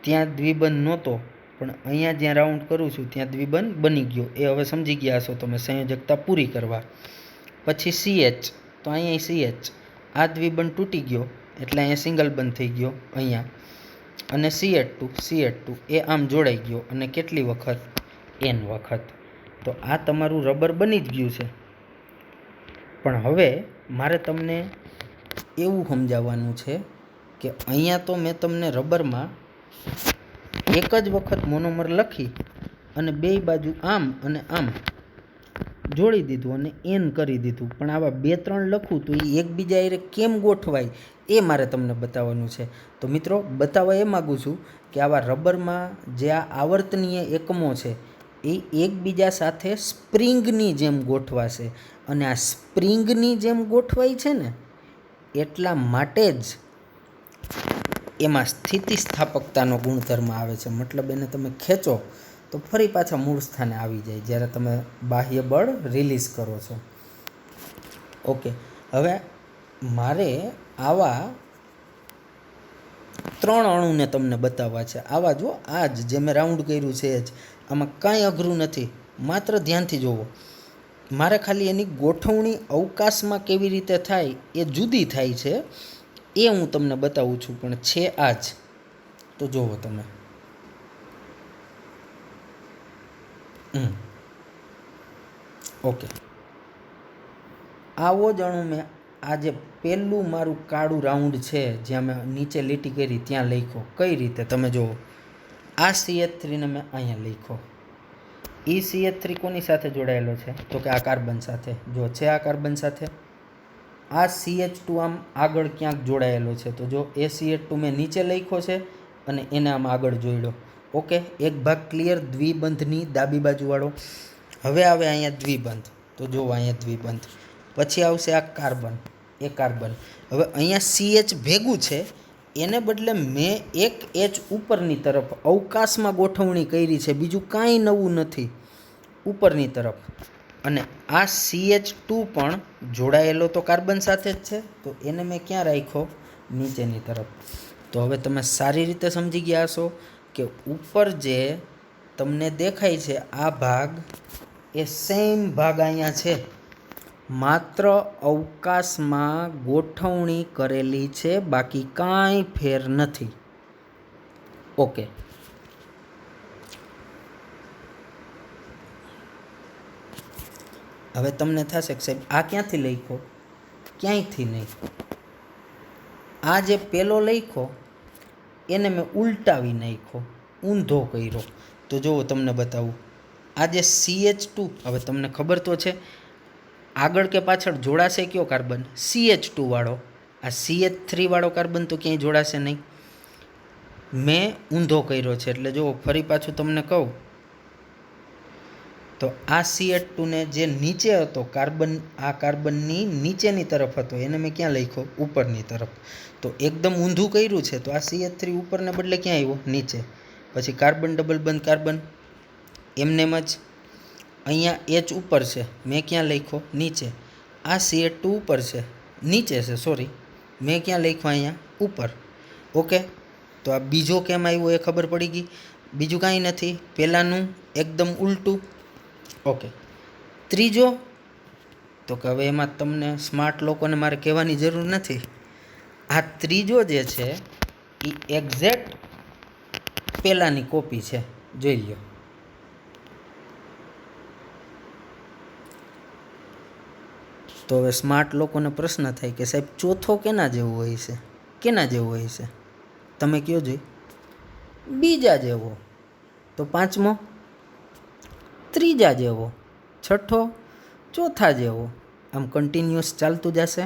ત્યાં દ્વિબંધ નહોતો, પણ અહીંયા જ્યાં રાઉન્ડ કરું છું ત્યાં દ્વિબંધ બની ગયો. એ હવે સમજી ગયા હશો તમે સંયોજકતા પૂરી કરવા. પછી CH, તો અહીંયા CH, આ દ્વિબંધ તૂટી ગયો એટલે અહીંયા સિંગલ બંધ થઈ ગયો અહીંયા. અને CH2 એ આમ જોડાઈ ગયો અને કેટલી વખત? N વખત. તો આ તમારું રબર બની જ ગયું છે. પણ હવે મારે તમને એવું સમજાવવાનું છે કે અહીંયા તો મેં તમને રબરમાં એક જ વખત મોનોમર લખી અને બે બાજુ આમ અને આમ જોડી દીધું અને એન કરી દીધું, પણ આવા 2-3 લખું તો એ એકબીજા એ કેમ ગોઠવાય એ મારે તમને બતાવવાનું છે. તો મિત્રો બતાવવા એ માગું છું કે આવા રબરમાં જે આ આવર્તનીય એકમો છે એ એકબીજા સાથે સ્પ્રિંગની જેમ ગોઠવાશે, અને આ સ્પ્રિંગની જેમ ગોઠવાય છે ને એટલા માટે જ એમાં સ્થિતિસ્થાપકતાનો ગુણધર્મ આવે છે. મતલબ એને તમે ખેંચો તો ફરી પાછા મૂળ સ્થાને આવી જાય જ્યારે તમે બાહ્ય બળ રિલીઝ કરો છો. ઓકે, હવે મારે આવા 3 અણુને તમને બતાવવા છે. આવા જો આ જ જે મેં રાઉન્ડ કર્યું છે જ, આમાં કાંઈ અઘરું નથી, માત્ર ધ્યાનથી જુઓ. મારે ખાલી એની ગોઠવણી અવકાશમાં કેવી રીતે થાય એ જુદી થાય છે એ હું તમને બતાવું છું, પણ છે આ જ. તો જુઓ તમે. ઓકે, આવો જ અણુ મેં આ જે પહેલું મારું કાળું રાઉન્ડ છે જ્યાં મેં નીચે લીટી કરી ત્યાં લખ્યો. કઈ રીતે તમે જુઓ, આ CH3ને મેં અહીંયા લખ્યો. એ CH3 કોની સાથે જોડાયેલો છે? તો કે આ કાર્બન સાથે. જો છે આ કાર્બન સાથે. આ CH2 આમ આગળ ક્યાંક જોડાયેલો છે, તો જો એ CH2 મેં નીચે લખ્યો છે અને એને આમ આગળ જોડ્યો. ઓકે, એક ભાગ ક્લિયર દ્વિબંધની ડાબી બાજુવાળો. હવે આવે અહીંયા દ્વિબંધ, તો જો અહીંયા દ્વિબંધ. પછી આવશે આ કાર્બન, એ કાર્બન. હવે અહીંયા CH ભેગું છે, એને બદલે મેં એક H ઉપરની તરફ અવકાશમાં ગોઠવણી કરી છે, બીજું કાંઈ નવું નથી, ઉપરની તરફ. અને આ CH2 પણ જોડાયેલો તો કાર્બન સાથે જ છે, તો એને મેં ક્યાં રાખ્યો? નીચેની તરફ. તો હવે તમે સારી રીતે સમજી ગયા હશો કે ઉપર જે તમને દેખાય છે આ ભાગ એ સેમ ભાગ અહીંયા છે, માત્ર અવકાશમાં ગોઠવણી કરેલી છે, બાકી કાંઈ ફેર નથી. ઓકે, હવે તમને થશે કે સાહેબ આ ક્યાંથી લખ્યો? ક્યાંયથી નહીં. આ જે પેલો લખ્યો એને મેં ઉલટાવી નાખ્યો, ઊંધો કર્યો. તો જુઓ તમને બતાવું. આ જે CH2, હવે તમને ખબર તો છે આગળ કે પાછળ જોડાશે કયો કાર્બન? CH2 વાળો. આ CH3 વાળો કાર્બન તો ક્યાંય જોડાશે નહીં. મેં ઊંધો કર્યો છે, એટલે જુઓ ફરી પાછું તમને કહું તો આ CH2ને જે નીચે હતો કાર્બન, આ કાર્બનની નીચેની તરફ હતો, એને મેં ક્યાં લખ્યો? ઉપરની તરફ. તો એકદમ ઊંધું કર્યું છે, તો આ CH3 ઉપરને બદલે ક્યાં આવ્યો? નીચે. પછી કાર્બન ડબલ બંધ કાર્બન, એમનેમ જ. અહીંયા H ઉપર છે, મેં ક્યાં લખ્યો? નીચે. આ CH2 ઉપર છે, નીચે છે, સોરી, મેં ક્યાં લખ્યો? અહીંયા ઉપર. ઓકે, તો આ બીજો કેમ આવ્યો એ ખબર પડી ગઈ. બીજું કાંઈ નથી, પહેલાંનું એકદમ ઉલટું. ઓકે, ત્રીજો, તો કે હવે એમાં તમને સ્માર્ટ લોકોને મારે કહેવાની જરૂર નથી. આ ત્રીજો જે છે એ એક્ઝેક્ટ પહેલાંની કોપી છે, જોઈ લો. તો હવે સ્માર્ટ લોકોને પ્રશ્ન થાય કે સાહેબ ચોથો કેના જેવો હોય છે? કેના જેવો હોય છે? તમે કયો જોઈ. બીજા જેવો. તો પાંચમો? ત્રીજા જેવો. છઠ્ઠો? ચોથા જેવો. આમ કન્ટિન્યુઅસ ચાલતું જશે.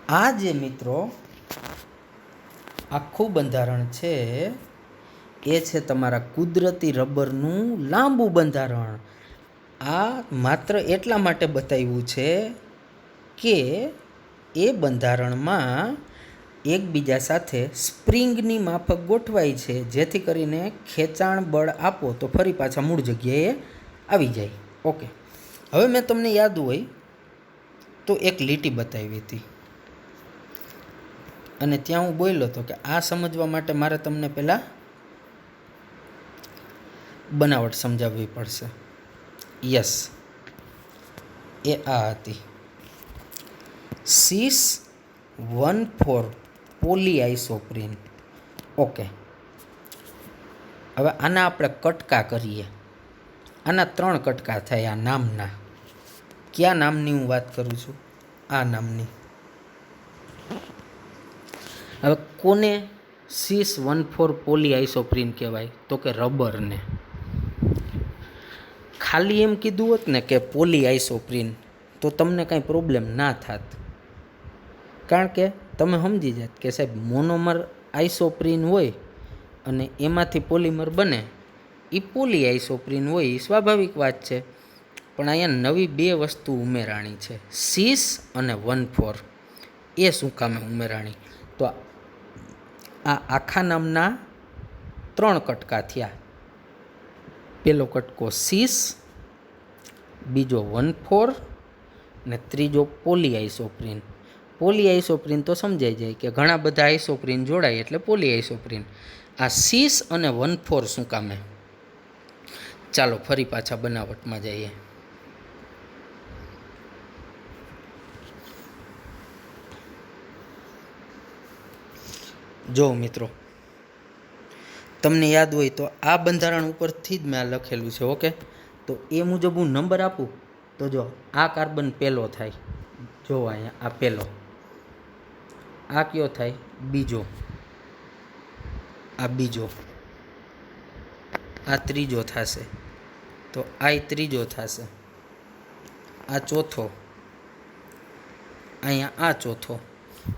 આ જે મિત્રો આખું બંધારણ છે એ છે તમારા કુદરતી રબરનું લાંબુ બંધારણ. આ માત્ર એટલા માટે બતાવ્યું છે કે એ બંધારણમાં એકબીજા સાથે સ્પ્રિંગની માફક ગોઠવાય છે, જેથી કરીને ખેંચાણ બળ આપો તો ફરી પાછા મૂળ જગ્યાએ આવી જાય. ઓકે, હવે મેં તમને યાદ હોય તો એક લીટી બતાવી હતી અને ત્યાં હું બોલ્યો હતો કે આ સમજવા માટે મારે તમને પહેલાં બનાવટ સમજાવવી પડશે. યસ, એ આ હતી 6,1,4 પોલીઆઈસોપ્રીન. ઓકે, હવે આના આપણે કટકા કરીએ. આના 3 કટકા થાય આ નામના. કયા નામની હું વાત કરું છું? આ નામની. હવે કોને 6,1,4 પોલીઆઈસોપ્રીન કહેવાય? તો કે રબરને. ખાલી એમ કીધું હોત ને કે પોલી આઇસોપ્રીન તો તમને કાંઈ પ્રોબ્લેમ ના થાત, કારણ કે તમે સમજી જાત કે સાહેબ મોનોમર આઇસોપ્રીન હોય અને એમાંથી પોલીમર બને, એ પોલી આઇસોપ્રીન હોય, એ સ્વાભાવિક વાત છે. પણ અહીંયા નવી બે વસ્તુ ઉમેરાણી છે, સીસ અને 1,4. એ શું કામે ઉમેરાણી? તો આ આખા નામના 3 કટકા થયા. પહેલો કટકો સીસ, બીજો 1,4 ને ત્રીજો પોલી આઇસોપ્રીન. પોલી આઇસોપ્રીન તો સમજાઈ જાય કે ઘણા બધા આઇસોપ્રીન જોડાય એટલે પોલી આઇસોપ્રીન. આ સીસ અને 1,4 શું કામે? ચાલો ફરી પાછા બનાવટમાં જઈએ. જો મિત્રો, તમને યાદ હોય તો આ બંધારણ ઉપરથી જ મેં આ લખેલું છે. ઓકે, તો એ મુજબ હું નંબર આપું તો જો આ કાર્બન પહેલો થાય, જો અહીંયા આ પહેલો, આ કયો થાય બીજો, આ બીજો, આ ત્રીજો થશે, તો આ ત્રીજો થશે, આ ચોથો, અહીંયા આ ચોથો.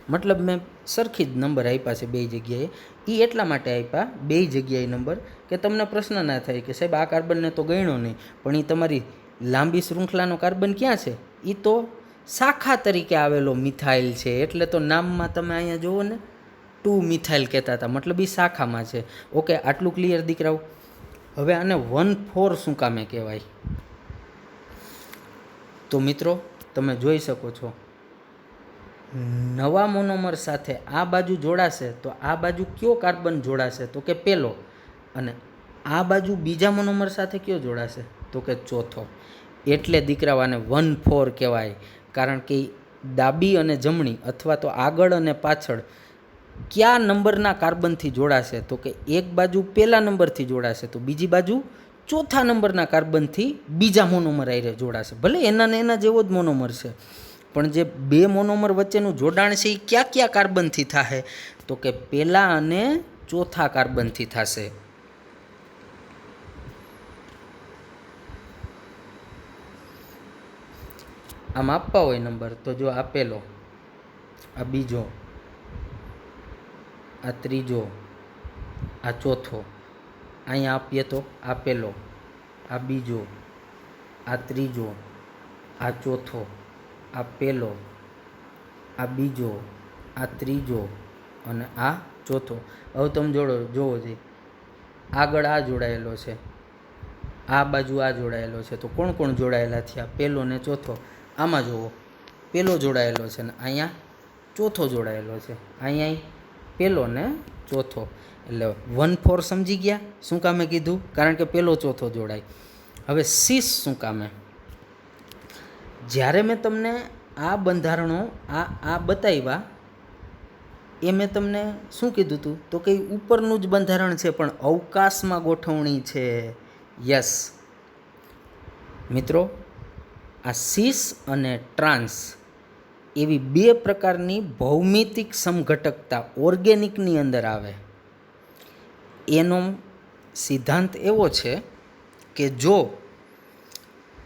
મતલબ મેં સરખી જ નંબર આપ્યા છે બે જગ્યાએ. એ એટલા માટે આપ્યા બે જગ્યાએ નંબર કે તમને પ્રશ્ન ના થાય કે સાહેબ આ કાર્બનને તો ગણ્યો નહીં, પણ એ તમારી લાંબી શૃંખલાનો કાર્બન ક્યાં છે? એ તો શાખા તરીકે આવેલો મિથાઇલ છે, એટલે તો નામમાં તમે અહીંયા જુઓ ને 2 મિથાઇલ કહેતા હતા, મતલબ એ શાખામાં છે. ઓકે, આટલું ક્લિયર દીકરાઓ? હવે આને 1,4 શું કામે કહેવાય? તો મિત્રો તમે જોઈ શકો છો, નવા મોનોમર સાથે આ બાજુ જોડાશે તો આ બાજુ કયો કાર્બન જોડાશે? તો કે પહેલો. અને આ બાજુ બીજા મોનોમર સાથે કયો જોડાશે? તો કે ચોથો. એટલે દીકરાવાને 1,4 કહેવાય, કારણ કે ડાબી અને જમણી અથવા તો આગળ અને પાછળ કયા નંબરના કાર્બનથી જોડાશે? તો કે એક બાજુ પહેલા નંબરથી જોડાશે તો બીજી બાજુ ચોથા નંબરના કાર્બનથી બીજા મોનોમર આરે જોડાશે. ભલે એના ને એના જેવો જ મોનોમર છે, પણ જે બે મોનોમર વચ્ચેનું જોડાણ છે એ કયા કયા કાર્બનથી થશે? તો કે પહેલા અને ચોથા કાર્બનથી થશે. આમ આપવા હોય નંબર તો જો આ પહેલો, આ બીજો, આ ત્રીજો, આ ચોથો. અહીંયા આપીએ તો આ પહેલો, આ બીજો, આ ત્રીજો, આ ચોથો, આ પહેલો, આ બીજો, આ ત્રીજો અને આ ચોથો. હવે તમે જોવો છે, આગળ આ જોડાયેલો છે, આ બાજુ આ જોડાયેલો છે, તો કોણ કોણ જોડાયેલા થયા? પહેલો ને ચોથો. આમાં જુઓ, પહેલો જોડાયેલો છે ને અહીંયા ચોથો જોડાયેલો છે, અહીંયા પહેલો ને ચોથો. એટલે 1,4 સમજી ગયા શું કામે કીધું? કારણ કે પહેલો ચોથો જોડાય. હવે સીસ શું કામે? જ્યારે મેં તમને આ બંધારણો આ બતાવ્યા એ મેં તમને શું કીધું હતું? તો કે ઉપરનું જ બંધારણ છે પણ અવકાશમાં ગોઠવણી છે. યસ મિત્રો, આ સીસ અને ટ્રાન્સ એવી બે પ્રકારની ભૌમિતિક સમઘટકતા ઓર્ગેનિકની અંદર આવે. એનો સિદ્ધાંત એવો છે કે જો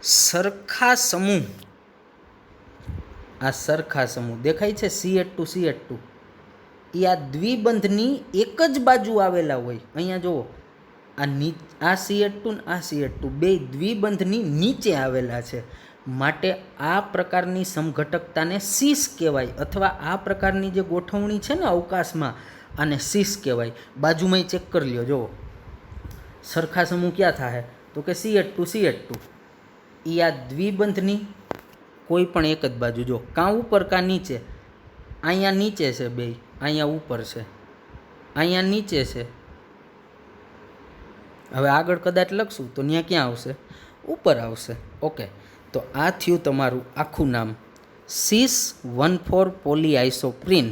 સરખા સમૂહ, આ સરખા સમૂહ દેખાય છે CH2 એ આ દ્વિબંધની એક જ બાજુ આવેલા હોય. અહીંયા જુઓ, આ CH2 ને આ CH2 બે દ્વિબંધની નીચે આવેલા છે, માટે આ પ્રકારની સમઘટકતાને સીસ કહેવાય, અથવા આ પ્રકારની જે ગોઠવણી છે ને અવકાશમાં, આને સીસ કહેવાય. બાજુમાં ચેક કરી લ્યો, જુઓ સરખા સમૂહ ક્યાં થાય? તો કે CH2 એ આ દ્વિબંધની કોઈ પણ એક જ બાજુ, જો કાં ઉપર કાં નીચે. અહીંયા નીચે છે બે, અહીંયા ઉપર છે, અહીંયા નીચે છે. હવે આગળ કદાચ લખશું તો ત્યાં ક્યાં આવશે? ઉપર આવશે. ઓકે, તો આ થયું તમારું આખું નામ, સીસ 1,4 પોલીઆઇસોપ્રીન.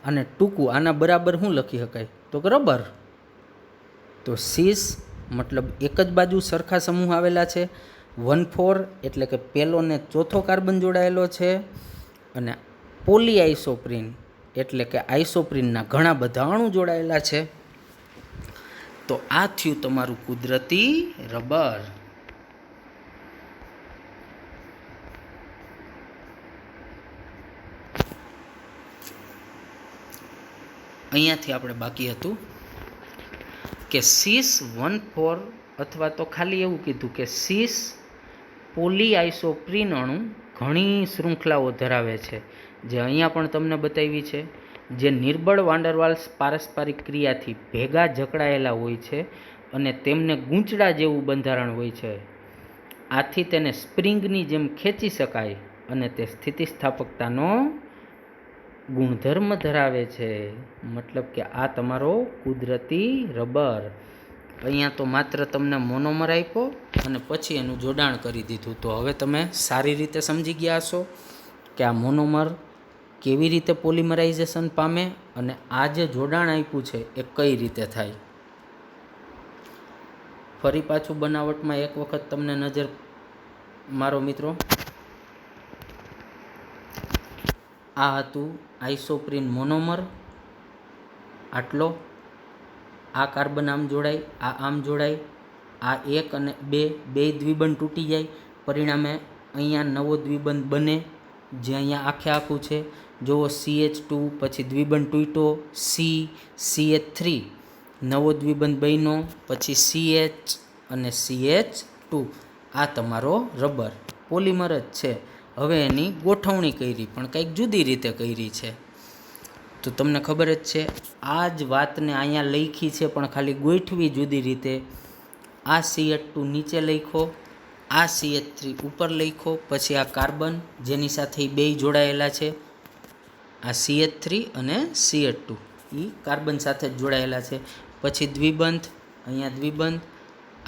અને ટૂંકું આના બરાબર શું લખી શકાય? તો કે રબર. તો સીસ મતલબ એક જ બાજુ સરખા સમૂહ આવેલા છે, 1,4 એટલે કે પહેલો ને ચોથો કાર્બન જોડાયેલો છે, અને પોલીઆઇસોપ્રીન એટલે કે આઇસોપ્રીનના ઘણા બધા અણુ જોડાયેલા છે. તો આ થયું તમારું કુદરતી રબર. અહીંયાથી આપણે બાકી હતું કે સીસ 1,4 અથવા તો ખાલી એવું કીધું કે સીસ પોલીઆઇસોપ્રીન અણુ ઘણી શૃંખલાઓ ધરાવે છે, જે અહીંયા પણ તમને બતાવી છે, જે નિર્બળ વાંડરવાલ્સ પારસ્પરિક ક્રિયાથી ભેગા જકડાયેલા હોય છે અને તેમને ગૂંચડા જેવું બંધારણ હોય છે. આથી તેને સ્પ્રિંગની જેમ ખેંચી શકાય અને તે સ્થિતિસ્થાપકતાનો ગુણધર્મ ધરાવે છે. મતલબ કે આ તમારો કુદરતી રબર. અહીંયા તો માત્ર તમને મોનોમર આપ્યો અને પછી એનું જોડાણ કરી દીધું. તો હવે તમે સારી રીતે સમજી ગયા હશો કે આ મોનોમર કેવી રીતે પોલિમરાઇઝેશન પામે અને આ જે જોડાણ આપ્યું છે એ કઈ રીતે થાય. ફરી પાછું બનાવટમાં એક વખત તમને નજર મારો મિત્રો. આ હતું આઇસોપ્રીન મોનોમર. આટલો આ કાર્બન આમ જોડાય, આ આમ જોડાય, આ 1 અને 2 દ્વિબંધ તૂટી જાય, પરિણામે અહીંયા નવો દ્વિબંધ બને, જે અહીંયા આખે આખું છે. જુઓ CH2 પછી દ્વિબંધ તૂટ્યો, CH3 નવો દ્વિબંધ બન્યો, પછી CH અને CH2. આ તમારો રબર પોલિમર જ છે. હવે એની ગોઠવણી કરી પણ કંઈક જુદી રીતે કરી છે. તો તમને ખબર જ છે, આ જ વાતને અહીંયા લખી છે પણ ખાલી ગોઠવી જુદી રીતે. આ CH2 નીચે લખો, આ CH3 ઉપર લખો, પછી આ કાર્બન જેની સાથે એ બે જોડાયેલા છે, આ CH3 અને CH2 એ કાર્બન સાથે જ જોડાયેલા છે. પછી દ્વિબંધ, અહીંયા દ્વિબંધ,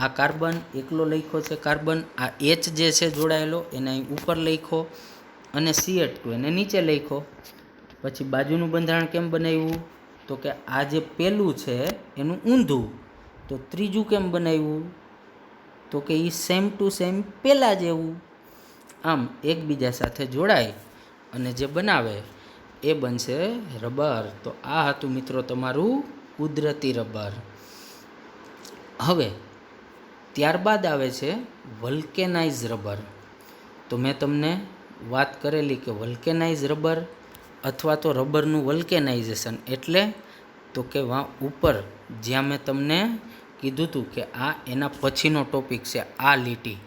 આ કાર્બન એકલો લખ્યો છે કાર્બન, આ H જે છે જોડાયેલો એને અહીં ઉપર લખો અને CH2 એને નીચે લખો. પછી બાજુનું બંધારણ કેમ બનાવ્યું, તો કે આ જે પહેલું છે એનું ઊંધું, તો ત્રીજું કેમ બનાવ્યું, તો કે એ સેમ ટુ સેમ પહેલાં જેવું. આમ એકબીજા સાથે જોડાય અને જે બનાવે એ બનશે રબર. તો આ હતું મિત્રો તમારું કુદરતી રબર. હવે ત્યારબાદ આવે છે વલ્કેનાઇઝ રબર. તો મેં તમને વાત કરેલી કે વલ્કેનાઇઝ રબર અથવા તો રબરનું વલ્કેનાઇઝેશન એટલે તો કે વાં ઉપર જ્યાં મેં તમને કીધું હતું કે આ એના પછીનો ટોપિક છે. આ લીટી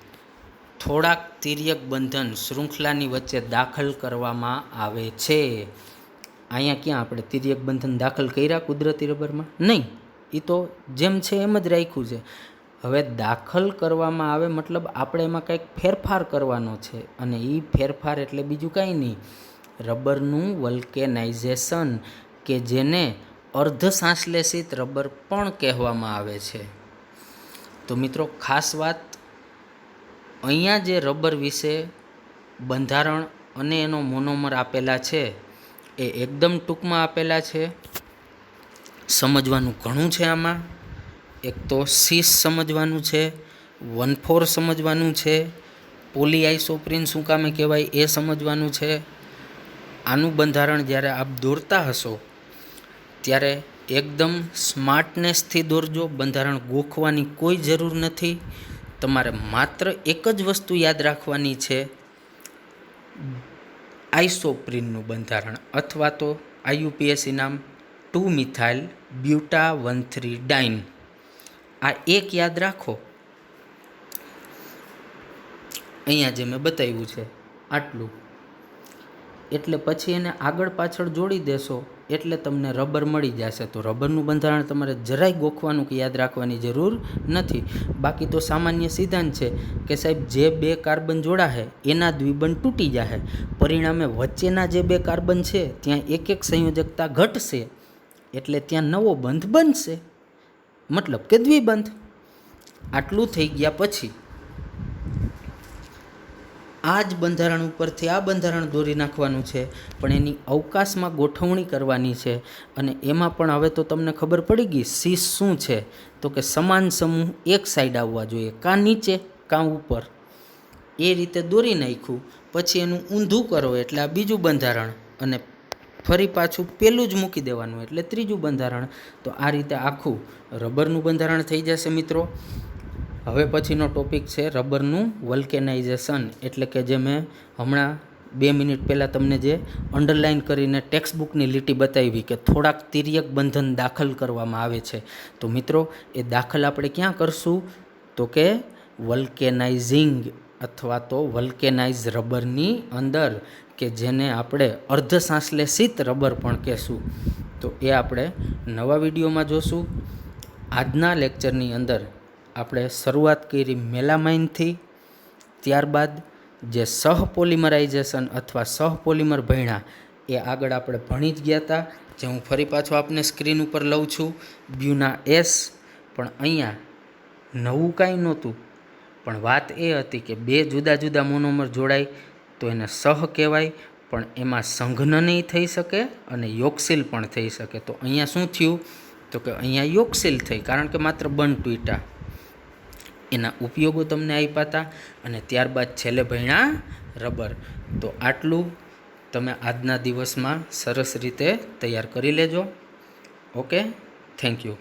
થોડાક તિર્યક બંધન શૃંખલાની વચ્ચે દાખલ કરવામાં આવે છે. અહીંયા ક્યાં આપણે તિર્યક બંધન દાખલ કર્યા કુદરતી રબરમાં? નહીં, એ તો જેમ છે એમ જ રાખ્યું છે. હવે દાખલ કરવામાં આવે મતલબ આપણે એમાં કંઈક ફેરફાર કરવાનો છે, અને એ ફેરફાર એટલે બીજું કાંઈ નહીં, રબરનું વલ્કેનાઇઝેશન, કે જેને અર્ધ સંશ્લેષિત રબર પણ કહેવામાં આવે છે. તો મિત્રો ખાસ વાત, અહીંયા જે રબર વિશે બંધારણ અને એનો મોનોમર આપેલા છે એ એકદમ ટૂંકમાં આપેલા છે. સમજવાનું ઘણું છે આમાં. એક તો સીસ સમજવાનું છે, 1,4 સમજવાનું છે, પોલીઆઇસોપ્રીન શું કામે કહેવાય એ સમજવાનું છે. આનું બંધારણ જ્યારે આપ દોરતા હશો ત્યારે એકદમ સ્માર્ટનેસથી દોરજો. બંધારણ ગોખવાની કોઈ જરૂર નથી. તમારે માત્ર એક જ વસ્તુ યાદ રાખવાની છે, આઇસોપ્રીનનું બંધારણ અથવા તો IUPAC નામ 2મિથાઇલ બ્યુટા 1,3 ડાઇન. આ એક યાદ રાખો. અહીંયા જે મેં બતાવ્યું છે આટલું, એટલે પછી એને આગળ પાછળ જોડી દેશો એટલે તમને રબર મળી જશે. તો રબરનું બંધારણ તમારે જરાય ગોખવાનું કે યાદ રાખવાની જરૂર નથી. બાકી તો સામાન્ય સિદ્ધાંત છે કે સાહેબ જે બે કાર્બન જોડાશે એના દ્વિબંધ તૂટી જશે, પરિણામે વચ્ચેના જે બે કાર્બન છે ત્યાં એક એક સંયોજકતા ઘટશે, એટલે ત્યાં નવો બંધ બનશે, મતલબ કે દ્વિબંધ. આટલું થઈ ગયા પછી આ જ બંધારણ ઉપરથી આ બંધારણ દોરી નાખવાનું છે, પણ એની અવકાશમાં ગોઠવણી કરવાની છે. અને એમાં પણ હવે તો તમને ખબર પડી ગઈ સીસ શું છે, તો કે સમાન સમૂહ એક સાઈડ આવવા જોઈએ, કાં નીચે કાં ઉપર, એ રીતે દોરી નાખ્યું. પછી એનું ઊંધું કરો એટલે આ બીજું બંધારણ, અને ફરી પાછું પેલું જ મૂકી દેવાનું એટલે ત્રીજું બંધારણ. તો આ રીતે આખું રબરનું બંધારણ થઈ જશે મિત્રો. હવે પછીનો ટોપિક છે રબરનું વલ્કેનાઇઝેશન, એટલે કે જે મેં હમણાં 2 મિનિટ પહેલાં તમને જે અંડરલાઇન કરીને ટેક્સ્ટ બુકની લીટી બતાવી કે થોડાક તિર્યક બંધન દાખલ કરવામાં આવે છે. તો મિત્રો એ દાખલ આપણે ક્યાં કરશું? તો કે વલ્કેનાઇઝિંગ અથવા તો વલ્કેનાઇઝ રબરની અંદર, કે જેને આપણે અર્ધસાંશ્લેષિત રબર પણ કહેશું. તો એ આપણે નવા વિડીયોમાં જોશું. આજના લેક્ચરની અંદર આપણે શરૂઆત કરી મેલામાઇનથી, ત્યારબાદ જે સહપોલિમરાઇઝેશન અથવા સહપોલિમર ભણ્યા એ આગળ આપણે ભણી જ ગયા હતા, જે હું ફરી પાછો આપને સ્ક્રીન ઉપર લઉં છું. બ્યુના એસ, પણ અહીંયા નવું કાંઈ નહોતું, પણ વાત એ હતી કે 2 જુદા જુદા મોનોમર જોડાય તો એને સહ કહેવાય, પણ એમાં સંઘન નહીં થઈ શકે અને યોગશીલ પણ થઈ શકે. તો અહીંયા શું થયું? તો કે અહીંયા યોગશીલ થઈ, કારણ કે માત્ર બંધ તૂટ્યા. એના ઉપયોગો તમને આપ્યા હતા અને ત્યારબાદ છેલ્લે ભણ્યા રબર. તો આટલું તમે આજના દિવસમાં સરસ રીતે તૈયાર કરી લેજો. Okay, thank you.